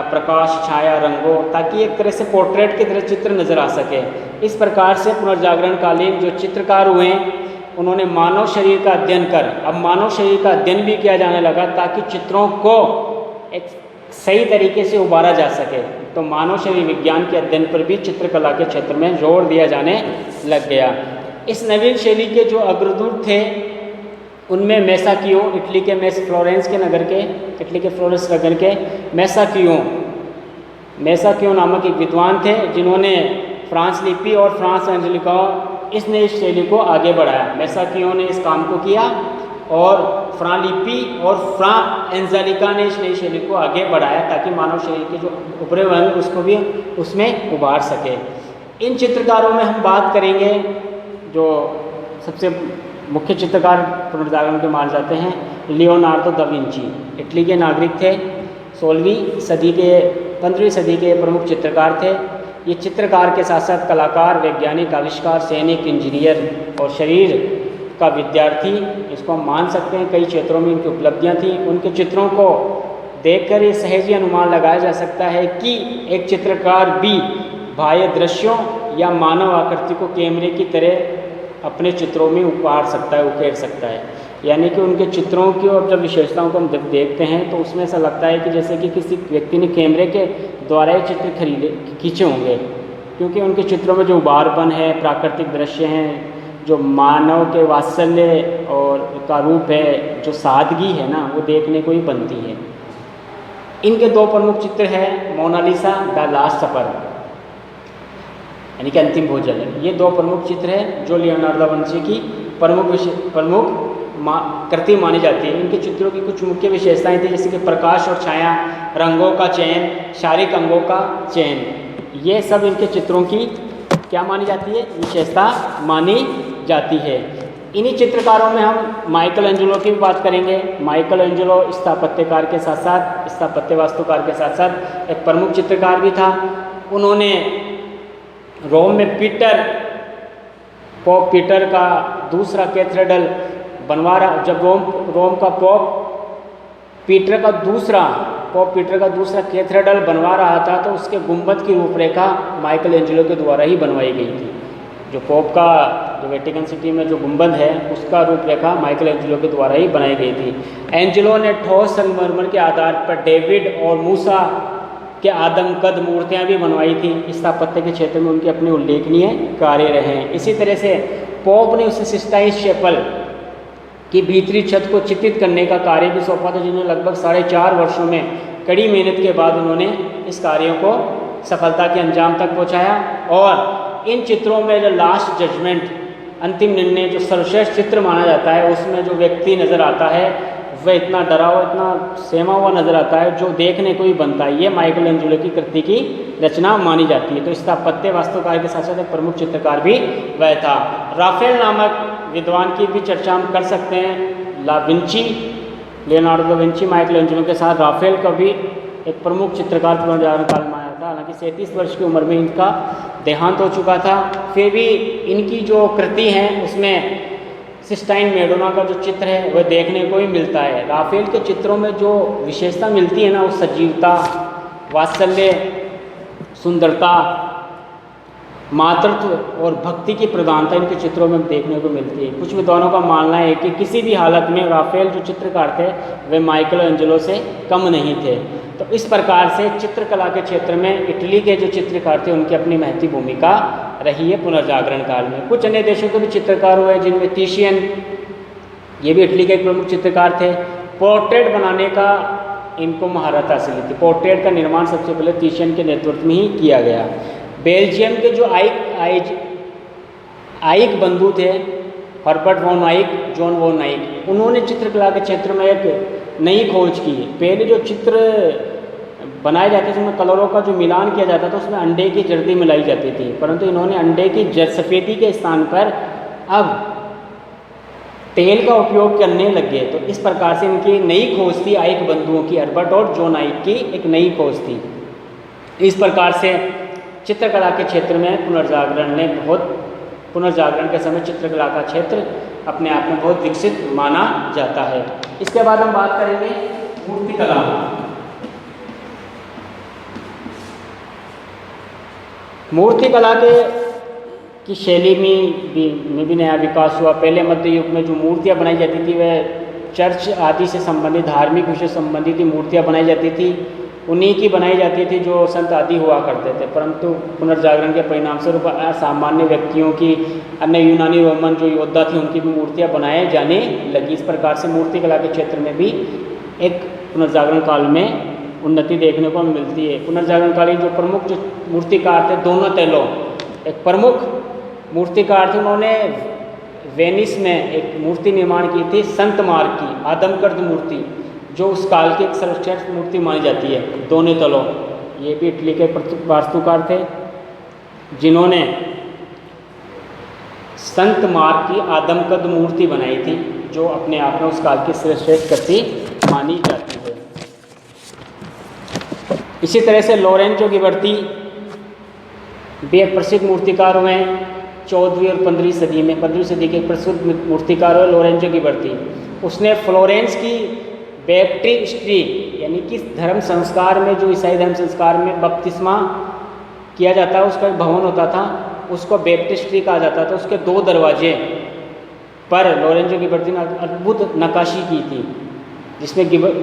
Speaker 1: प्रकाश, छाया, रंगों, ताकि एक तरह से पोर्ट्रेट की तरह चित्र नजर आ सके। इस प्रकार से पुनर्जागरण कालीन जो चित्रकार हुए उन्होंने मानव शरीर का अध्ययन कर, अब मानव शरीर का अध्ययन भी किया जाने लगा ताकि चित्रों को एक सही तरीके से उभारा जा सके। तो मानव शरीर विज्ञान के अध्ययन पर भी चित्रकला के क्षेत्र में जोर दिया जाने लग गया। इस नवीन शैली के जो अग्रदूत थे उनमें मैसाकियो, इटली के इटली के फ्लोरेंस नगर के मैसाकियो नामक एक विद्वान थे, जिन्होंने फ्रांस लिपि और फ्रांस एंजेलिका इस नई शैली को आगे बढ़ाया। मैसाकियो ने इस काम को किया और फ्रां लिपि और फ्रां एंजेलिका ने इस नई शैली को आगे बढ़ाया ताकि मानव शरीर के जो उभरे हुए हैं उसको भी उसमें उभार सके। इन चित्रकारों में हम बात करेंगे जो सबसे मुख्य चित्रकार पुनर्जागरण के माने जाते हैं, लियोनार्डो दा विंची। इटली के नागरिक थे, 15वीं सदी के प्रमुख चित्रकार थे। ये चित्रकार के साथ साथ कलाकार, वैज्ञानिक, आविष्कार, सैनिक, इंजीनियर और शरीर का विद्यार्थी, इसको हम मान सकते हैं। कई क्षेत्रों में इनकी उपलब्धियां थी। उनके चित्रों को देखकर ये सहज ही अनुमान लगाया जा सकता है कि एक चित्रकार भी बाह्य दृश्यों या मानव आकृति को कैमरे की तरह अपने चित्रों में उकेर सकता है। यानी कि उनके चित्रों की और जब विशेषताओं को हम जब देखते हैं तो उसमें ऐसा लगता है कि जैसे कि किसी व्यक्ति ने कैमरे के द्वारा ये चित्र खींचे होंगे, क्योंकि उनके चित्रों में जो उबारपन है, प्राकृतिक दृश्य हैं, जो मानव के वात्सल्य और का रूप है, जो सादगी है ना, वो देखने को ही बनती है। इनके दो प्रमुख चित्र हैं, मोनालिसा, द लास्ट सपर यानी कि अंतिम भोजन। ये दो प्रमुख चित्र हैं जो लियोनार्डो दा विंची की प्रमुख कृति मानी जाती है। इनके चित्रों की कुछ मुख्य विशेषताएं थी, जैसे कि प्रकाश और छाया, रंगों का चयन, शारीरिक अंगों का चयन। ये सब इनके चित्रों की क्या मानी जाती है, विशेषता मानी जाती है। इन्हीं चित्रकारों में हम माइकल एंजेलो की भी बात करेंगे। माइकल एंजेलो स्थापत्यकार के साथ साथ, स्थापत्य वास्तुकार के साथ साथ एक प्रमुख चित्रकार भी था। उन्होंने रोम में पोप पीटर का दूसरा कैथेड्रल बनवा रहा, जब रोम का पोप पीटर का दूसरा कैथेड्रल बनवा रहा था तो उसके गुंबद की रूपरेखा माइकल एंजेलो के द्वारा ही बनवाई गई थी। जो पोप का जो वेटिकन सिटी में जो गुंबद है उसका रूपरेखा माइकल एंजेलो के द्वारा ही बनाई गई थी। एंजेलो ने ठोस संगमरमर के आधार पर डेविड और मूसा के आदमकद मूर्तियां भी बनवाई थी। स्थापत्य के क्षेत्र में उनके अपने उल्लेखनीय कार्य रहे। इसी तरह से पोप ने उसे सिस्टाइन चैपल की भीतरी छत को चित्रित करने का कार्य भी सौंपा था, जिन्हें लगभग 4.5 वर्षों में कड़ी मेहनत के बाद उन्होंने इस कार्यों को सफलता के अंजाम तक पहुंचाया। और इन चित्रों में जो लास्ट जजमेंट, अंतिम निर्णय, जो सर्वश्रेष्ठ चित्र माना जाता है, उसमें जो व्यक्ति नज़र आता है वह इतना डरा हुआ, इतना सेमा हुआ नजर आता है जो देखने को ही बनता है। ये माइकल एंजेलो की कृति की रचना मानी जाती है। तो स्थापत्य वास्तुकार के साथ साथ एक प्रमुख चित्रकार भी वह था। राफेल नामक विद्वान की भी चर्चा हम कर सकते हैं। Leonardo da Vinci, Michael Angelo के साथ राफेल का भी एक प्रमुख चित्रकार पुनर्जागरण काल में आया था। हालांकि 37 वर्ष की उम्र में इनका देहांत हो चुका था, फिर भी इनकी जो कृति हैं उसमें सिस्टाइन मैडोना का जो चित्र है वह देखने को ही मिलता है। राफेल के चित्रों में जो विशेषता मिलती है ना, वो सजीवता, वात्सल्य, सुंदरता, मातृत्व और भक्ति की प्रधानता इनके चित्रों में देखने को मिलती है। कुछ विद्वानों का मानना है कि किसी भी हालत में राफेल जो चित्रकार थे वे माइकल एंजेलो से कम नहीं थे। तो इस प्रकार से चित्रकला के क्षेत्र में इटली के जो चित्रकार थे उनकी अपनी महती भूमिका रही है पुनर्जागरण काल में। कुछ अन्य देशों के भी चित्रकार हुए, जिनमें तीशियन, ये भी इटली के एक प्रमुख चित्रकार थे। पोर्ट्रेट बनाने का इनको महारत हासिल थी। पोर्ट्रेट का निर्माण सबसे पहले तीशियन के नेतृत्व में ही किया गया। बेल्जियम के जो आइक बंधु थे, हर्बर्ट वॉन आइक, जॉन वॉन आइक, उन्होंने चित्रकला के क्षेत्र में एक नई खोज की। पहले जो चित्र बनाए जाते थे उसमें कलरों का जो मिलान किया जाता था उसमें अंडे की जर्दी मिलाई जाती थी, परंतु इन्होंने अंडे की सफ़ेदी के स्थान पर अब तेल का उपयोग करने लग गए। तो इस प्रकार से इनकी नई खोज थी, आइक बंधुओं की, हर्बर्ट और जॉन आइक की एक नई खोज थी। इस प्रकार से चित्रकला के क्षेत्र में पुनर्जागरण के समय चित्रकला का क्षेत्र अपने आप में बहुत विकसित माना जाता है। इसके बाद हम बात करेंगे मूर्तिकला। मूर्तिकला के की शैली में भी नया विकास हुआ। पहले मध्य युग में जो मूर्तियाँ बनाई जाती थी वह चर्च आदि से संबंधित धार्मिक विषय संबंधित ही मूर्तियाँ बनाई जाती थी, उन्हीं की बनाई जाती थी जो संत आदि हुआ करते थे। परंतु पुनर्जागरण के परिणाम स्वरूप सामान्य व्यक्तियों की, अन्य यूनानी रोमन जो योद्धा थी उनकी भी मूर्तियाँ बनाए जाने लगी। इस प्रकार से मूर्ति कला के क्षेत्र में भी एक पुनर्जागरण काल में उन्नति देखने को मिलती है। पुनर्जागरण कालीन जो प्रमुख जो मूर्तिकार थे, डोनाटेलो एक प्रमुख मूर्तिकार थे। उन्होंने वेनिस में एक मूर्ति निर्माण की थी, संत मार्ग की आदमकद मूर्ति, जो उस काल की एक सर्वश्रेष्ठ मूर्ति मानी जाती है। डोनाटेलो ये भी इटली के वास्तुकार थे जिन्होंने संत मार्ग की आदमकद मूर्ति बनाई थी, जो अपने आप में उस काल की सर्वश्रेष्ठ कृति मानी जाती है। इसी तरह से लोरेंजो गिबर्ती भी एक प्रसिद्ध मूर्तिकार हुए हैं 14वीं और 15वीं सदी में। 15वीं सदी के प्रसिद्ध मूर्तिकार हुए लोरेंजो गिबर्ती। उसने फ्लोरेंस की बैप्टिस्ट्री यानी कि धर्म संस्कार में, जो ईसाई धर्म संस्कार में बपतिस्मा किया जाता है, उसका एक भवन होता था, उसको बैप्टिस्ट्री कहा जाता था। उसके 2 दरवाजे पर लोरेंजो गिबर्ती ने अद्भुत नक्काशी की थी,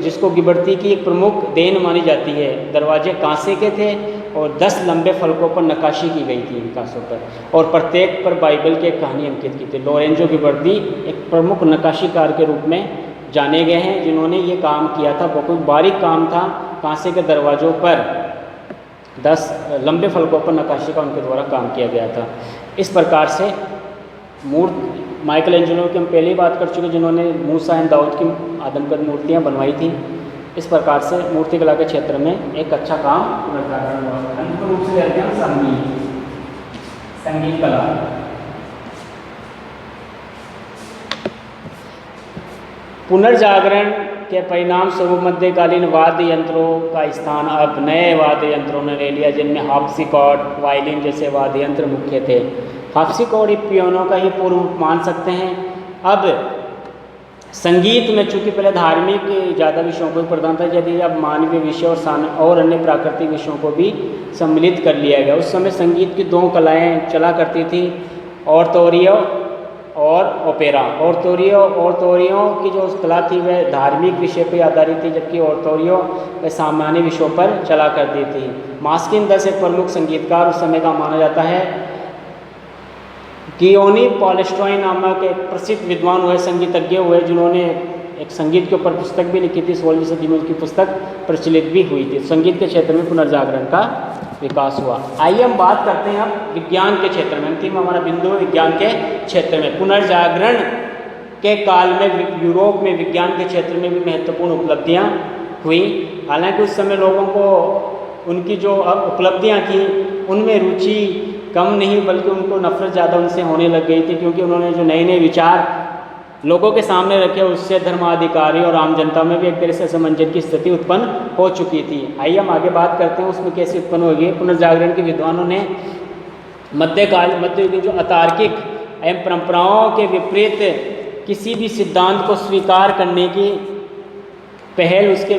Speaker 1: जिसको गिबर्ती की एक प्रमुख देन मानी जाती है। दरवाजे कांसे के थे और 10 लंबे फलकों पर नक्काशी की गई थी इन कांसों पर, और प्रत्येक पर बाइबल की एक कहानी अंकित की थी। लोरेंजो गिबर्ती एक प्रमुख नक्काशीकार के रूप में जाने गए हैं जिन्होंने ये काम किया था। बहुत बारीक काम था, कांसे के दरवाजों पर 10 लंबे फलकों पर नक्काशी का उनके द्वारा काम किया गया था। इस प्रकार से माइकल एंजेलो की हम पहले ही बात कर चुके, जिन्होंने मूसा एंड दाऊद की आदमकद मूर्तियाँ बनवाई थी। इस प्रकार से मूर्ति कला के क्षेत्र में एक अच्छा काम पुनर्जागरण हुआ। अंतिम रूप से लेते हैं संगीत कला। पुनर्जागरण के परिणाम स्वरूप मध्यकालीन वाद्य यंत्रों का स्थान अब नए वाद्य यंत्रों ने ले लिया, जिनमें हार्पसिकॉर्ड, वायलिन जैसे वाद्य यंत्र मुख्य थे। हार्पसिकॉर्ड पियानो का ही पूर्व मान सकते हैं। अब संगीत में चूँकि पहले धार्मिक ज़्यादा विषयों को प्रदान था, यदि अब मानवीय विषय और अन्य प्राकृतिक विषयों को भी सम्मिलित कर लिया गया। उस समय संगीत की 2 कलाएँ चला करती थी, ऑर्टोरियो और ओपेरा। ऑर्टोरियो की जो कला थी वह धार्मिक विषय पर आधारित थी, जबकि ओर्टोरियो वह सामान्य विषयों पर चला करती थी। मास्किन दस एक प्रमुख संगीतकार उस समय का माना जाता है। गियोनी पॉलेस्ट्रॉय नामक एक प्रसिद्ध विद्वान हुए, संगीतज्ञ हुए, जिन्होंने एक संगीत के ऊपर पुस्तक भी लिखी थी। 16वीं सदी में उनकी पुस्तक प्रचलित भी हुई थी। संगीत के क्षेत्र में पुनर्जागरण का विकास हुआ। आइए हम बात करते हैं अब विज्ञान के क्षेत्र में। अंतिम हमारा बिंदु है विज्ञान के क्षेत्र में। पुनर्जागरण के काल में यूरोप में विज्ञान के क्षेत्र में भी महत्वपूर्ण उपलब्धियाँ हुई। हालांकि उस समय लोगों को उनकी जो उपलब्धियाँ थी उनमें रुचि कम नहीं, बल्कि उनको नफरत ज़्यादा उनसे होने लग गई थी, क्योंकि उन्होंने जो नए नए विचार लोगों के सामने रखे उससे धर्माधिकारी और आम जनता में भी एक तरह से असमंजस की स्थिति उत्पन्न हो चुकी थी। आइए हम आगे बात करते हैं उसमें कैसे उत्पन्न होगी। पुनर्जागरण के विद्वानों ने मध्य युग जो अतार्किक एवं परंपराओं के विपरीत किसी भी सिद्धांत को स्वीकार करने की पहल, उसके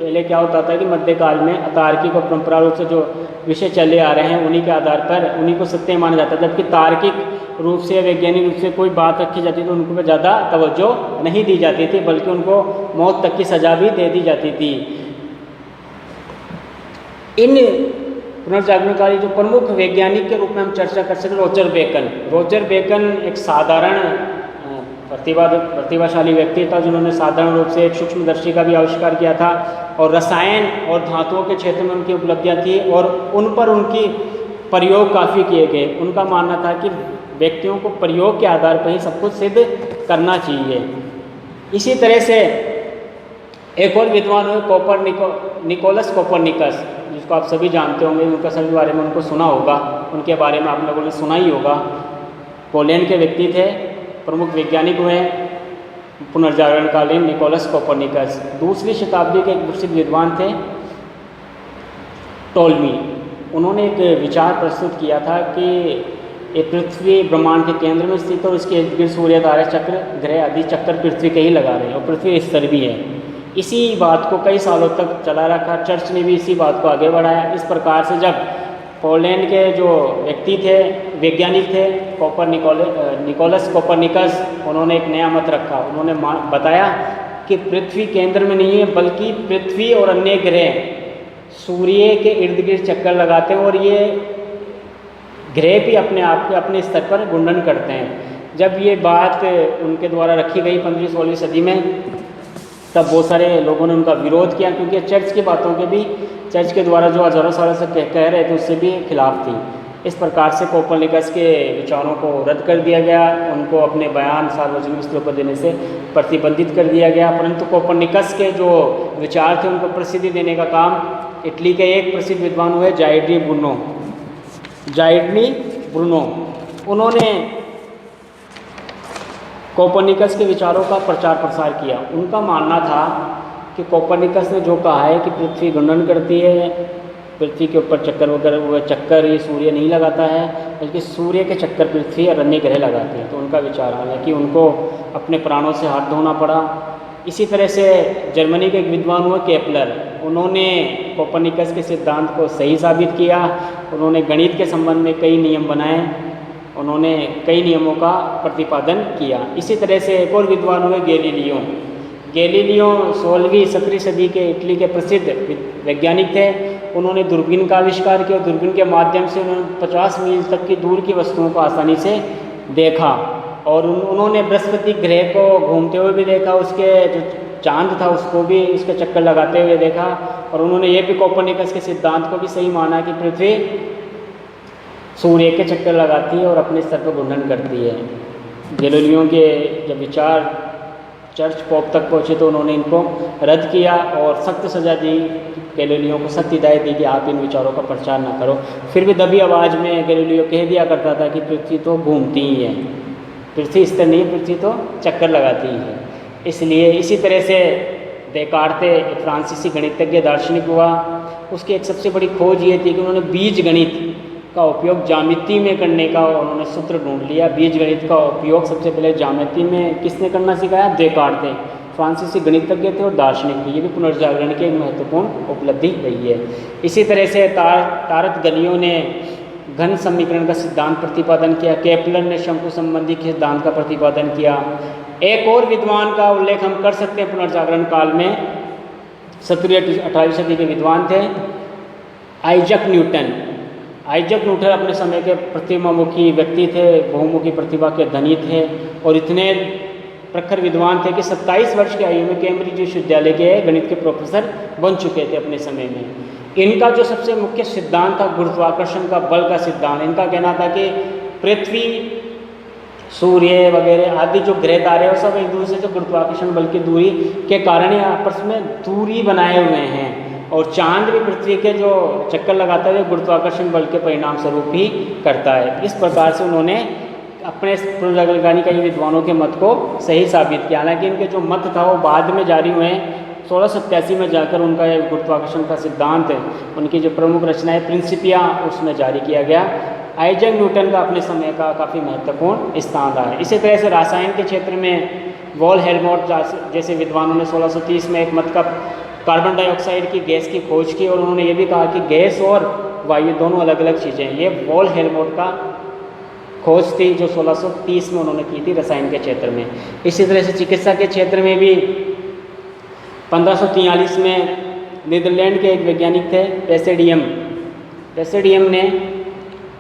Speaker 1: पहले क्या होता था कि मध्यकाल में अतार्किक और परंपरा रूप से जो विषय चले आ रहे हैं उन्हीं के आधार पर उन्हीं को सत्य माना जाता था, जबकि तार्किक रूप से वैज्ञानिक रूप से कोई बात रखी जाती तो उनको पर ज़्यादा तवज्जो नहीं दी जाती थी, बल्कि उनको मौत तक की सज़ा भी दे दी जाती थी। इन पुनर्जागरणकारी जो प्रमुख वैज्ञानिक के रूप में हम चर्चा कर सकते हैं रोजर बेकन एक साधारण प्रतिभाशाली व्यक्ति था, जिन्होंने साधारण रूप से एक सूक्ष्मदर्शी का भी आविष्कार किया था और रसायन और धातुओं के क्षेत्र में उनकी उपलब्धियां थी और उन पर उनकी प्रयोग काफ़ी किए गए। उनका मानना था कि व्यक्तियों को प्रयोग के आधार पर ही सब कुछ सिद्ध करना चाहिए। इसी तरह से एक और विद्वान हुए निकोलस कोपरनिकस, जिसको आप सभी जानते होंगे, उनका सभी बारे में उनको सुना होगा, उनके बारे में आप लोगों ने सुना ही होगा। पोलैंड के व्यक्ति थे, प्रमुख वैज्ञानिक हुए पुनर्जागरणकालीन निकोलस कोपरनिकस। 2वीं शताब्दी के एक प्रसिद्ध विद्वान थे टोल्मी। उन्होंने एक विचार प्रस्तुत किया था कि ये पृथ्वी ब्रह्मांड के केंद्र में स्थित और इसके इर्द गिर्द सूर्य, तारे, चक्र, ग्रह आदि चक्कर पृथ्वी के ही लगा रहे हैं और पृथ्वी स्तर भी है। इसी बात को कई सालों तक चला रखा, चर्च ने भी इसी बात को आगे बढ़ाया। इस प्रकार से जब पोलैंड के जो व्यक्ति थे, वैज्ञानिक थे, निकोलस कोपरनिकस, उन्होंने एक नया मत रखा। उन्होंने बताया कि पृथ्वी केंद्र में नहीं है, बल्कि पृथ्वी और अन्य ग्रह सूर्य के इर्द गिर्द चक्कर लगाते हैं और ये ग्रह भी अपने आप के अपने स्तर पर घूर्णन करते हैं। जब ये बात उनके द्वारा रखी गई 15वीं-16वीं सदी में, तब बहुत सारे लोगों ने उनका विरोध किया, क्योंकि चर्च की बातों के भी, चर्च के द्वारा जो हज़ारों सालों से कह रहे थे उससे भी खिलाफ थी। इस प्रकार से कोपरनिकस के विचारों को रद्द कर दिया गया, उनको अपने बयान सार्वजनिक स्तरों पर देने से प्रतिबंधित कर दिया गया। परंतु कोपरनिकस के जो विचार थे उनको प्रसिद्धि देने का काम इटली के एक प्रसिद्ध विद्वान हुए जाइडनी ब्रूनो। उन्होंने कोपरनिकस के विचारों का प्रचार प्रसार किया। उनका मानना था कि कोपरनिकस ने जो कहा है कि पृथ्वी घूर्णन करती है, पृथ्वी के ऊपर चक्कर ये सूर्य नहीं लगाता है, बल्कि सूर्य के चक्कर पृथ्वी और अन्य ग्रह लगाते हैं। तो उनका विचार, हालांकि उनको अपने प्राणों से हाथ धोना पड़ा। इसी तरह से जर्मनी के एक विद्वान हुए केपलर, उन्होंने कोपरनिकस के सिद्धांत को सही साबित किया। उन्होंने गणित के संबंध में कई नियम बनाए, उन्होंने कई नियमों का प्रतिपादन किया। इसी तरह से एक और विद्वान हुए गैलीलियो 16वीं-17वीं सदी के इटली के प्रसिद्ध वैज्ञानिक थे। उन्होंने दूरबीन का आविष्कार किया। दूरबीन के माध्यम से उन्होंने 50 मील तक की दूर की वस्तुओं को आसानी से देखा और उन्होंने बृहस्पति ग्रह को घूमते हुए भी देखा, उसके जो चांद था उसको भी उसके चक्कर लगाते हुए देखा। और उन्होंने ये भी कोपरनिकस के सिद्धांत को भी सही माना कि पृथ्वी सूर्य के चक्कर लगाती है और अपने स्तर पर घूर्णन करती है। गैलीलियो के जब विचार चर्च पोप तक पहुँचे तो उन्होंने इनको रद्द किया और सख्त सज़ा दी। गैलीलियो को सख्त हिदायत दी कि आप इन विचारों का प्रचार ना करो। फिर भी दबी आवाज़ में गैलीलियो कह दिया करता था कि पृथ्वी तो घूमती ही है, पृथ्वी स्थिर नहीं, पृथ्वी तो चक्कर लगाती ही है। इसलिए इसी तरह से देकार्ते फ्रांसीसी गणितज्ञ दार्शनिक हुआ। उसकी एक सबसे बड़ी खोज ये थी कि उन्होंने बीज गणित का उपयोग ज्यामिति में करने का उन्होंने सूत्र ढूंढ लिया। बीज गणित का उपयोग सबसे पहले ज्यामिति में किसने करना सिखाया? देकार्ते, फ्रांसीसी गणितज्ञ थे और दार्शनिक थे। ये भी पुनर्जागरण की एक महत्वपूर्ण उपलब्धि रही है। इसी तरह से तारत गलियो ने घन समीकरण का सिद्धांत प्रतिपादन किया। केपलर ने शंकु संबंधी सिद्धांत का प्रतिपादन किया। एक और विद्वान का उल्लेख हम कर सकते हैं पुनर्जागरण काल में, 17वीं-18वीं सदी के विद्वान थे आइजैक न्यूटन अपने समय के प्रतिमामुखी व्यक्ति थे, बहुमुखी प्रतिभा के धनी थे और इतने प्रखर विद्वान थे कि 27 वर्ष की आयु में कैम्ब्रिज विश्वविद्यालय के गणित के प्रोफेसर बन चुके थे अपने समय में। इनका जो सबसे मुख्य सिद्धांत था गुरुत्वाकर्षण का बल का सिद्धांत। इनका कहना था कि पृथ्वी, सूर्य वगैरह आदि जो ग्रह तारे हैं सब एक दूसरे से गुरुत्वाकर्षण बल की दूरी के कारण ही आपस में दूरी बनाए हुए हैं और चांद भी पृथ्वी के जो चक्कर लगाता है गुरुत्वाकर्षण बल के परिणाम स्वरूप ही करता है। इस प्रकार से उन्होंने अपने पुनर्जागरण के विद्वानों के मत को सही साबित किया। हालांकि इनके जो मत था वो बाद में जारी हुए। 1687 में जाकर उनका ये गुरुत्वाकर्षण का सिद्धांत है, उनकी जो प्रमुख रचना है प्रिंसिपिया, उसमें जारी किया गया। आइजैक न्यूटन का अपने समय का काफ़ी महत्वपूर्ण स्थान रहा है। इसी तरह से रसायन के क्षेत्र में वॉल हेलमोट जैसे विद्वानों ने 1630 में एक मत का कार्बन डाइऑक्साइड की गैस की खोज की और उन्होंने ये भी कहा कि गैस और वायु दोनों अलग अलग चीज़ें हैं। ये वॉल हेलमोट का खोज थी जो 1630 में उन्होंने की थी रसायन के क्षेत्र में। इसी तरह से चिकित्सा के क्षेत्र में भी 1543 में नीदरलैंड के एक वैज्ञानिक थे पेसेडियम ने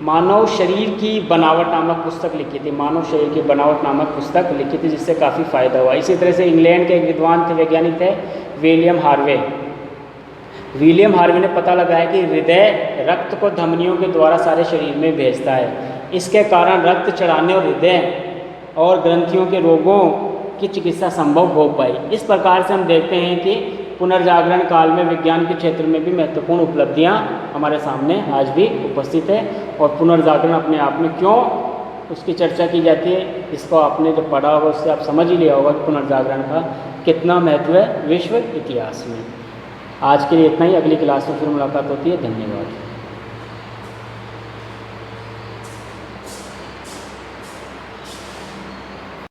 Speaker 1: मानव शरीर की बनावट नामक पुस्तक लिखी थी। मानव शरीर की बनावट नामक पुस्तक लिखी थी जिससे काफ़ी फ़ायदा हुआ। इसी तरह से इंग्लैंड के एक विद्वान थे, वैज्ञानिक थे विलियम हार्वे ने पता लगाया कि हृदय रक्त को धमनियों के द्वारा सारे शरीर में भेजता है। इसके कारण रक्त चढ़ाने और हृदय और ग्रंथियों के रोगों की चिकित्सा संभव हो पाई। इस प्रकार से हम देखते हैं कि पुनर्जागरण काल में विज्ञान के क्षेत्र में भी महत्वपूर्ण उपलब्धियां हमारे सामने आज भी उपस्थित है। और पुनर्जागरण अपने आप में क्यों उसकी चर्चा की जाती है, इसको आपने जब पढ़ा होगा उससे आप समझ ही लिया होगा कि पुनर्जागरण का कितना महत्व है विश्व इतिहास में। आज के लिए इतना ही, अगली क्लास में फिर मुलाकात होती है। धन्यवाद।